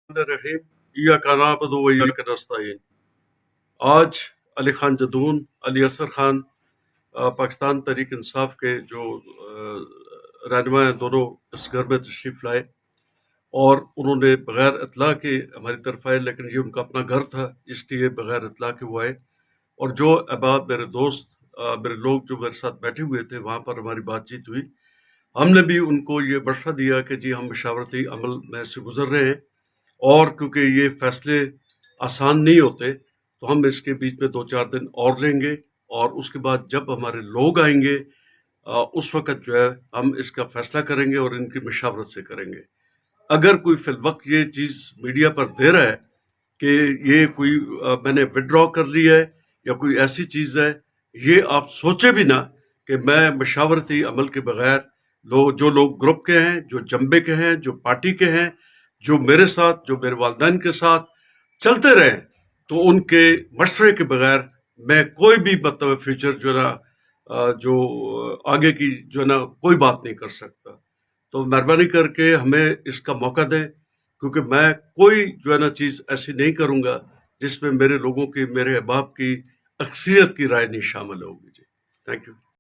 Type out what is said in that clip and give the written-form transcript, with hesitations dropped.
الرحیم ایاک نعبد و ایاک نستعین۔ آج علی خان جدون، علی اصغر خان پاکستان تحریک انصاف کے جو رہنما ہیں، دونوں اس گھر میں تشریف لائے اور انہوں نے بغیر اطلاع کے ہماری طرف آئے، لیکن یہ ان کا اپنا گھر تھا اس لیے بغیر اطلاع کے وہ آئے۔ اور جو احباب میرے دوست میرے لوگ جو میرے ساتھ بیٹھے ہوئے تھے، وہاں پر ہماری بات چیت ہوئی۔ ہم نے بھی ان کو یہ مشورہ دیا کہ جی ہم مشاورتی عمل میں سے گزر رہے ہیں، اور کیونکہ یہ فیصلے آسان نہیں ہوتے تو ہم اس کے بیچ میں 2-4 دن اور لیں گے، اور اس کے بعد جب ہمارے لوگ آئیں گے اس وقت جو ہے ہم اس کا فیصلہ کریں گے اور ان کی مشاورت سے کریں گے۔ اگر کوئی فی الوقت یہ چیز میڈیا پر دے رہا ہے کہ یہ کوئی میں نے وڈرا کر لی ہے یا کوئی ایسی چیز ہے، یہ آپ سوچے بھی نہ کہ میں مشاورتی عمل کے بغیر جو لوگ گروپ کے ہیں، جو جنبے کے ہیں، جو پارٹی کے ہیں، جو میرے ساتھ، جو میرے والدین کے ساتھ چلتے رہے، تو ان کے مشورے کے بغیر میں کوئی بھی مطلب فیوچر جو ہے نا جو آگے کی جو ہے نا کوئی بات نہیں کر سکتا۔ تو مہربانی کر کے ہمیں اس کا موقع دیں، کیونکہ میں کوئی جو ہے نا چیز ایسی نہیں کروں گا جس میں میرے لوگوں کی، میرے احباب کی اکثریت کی رائے نہیں شامل ہوگی۔ جی تھینک یو۔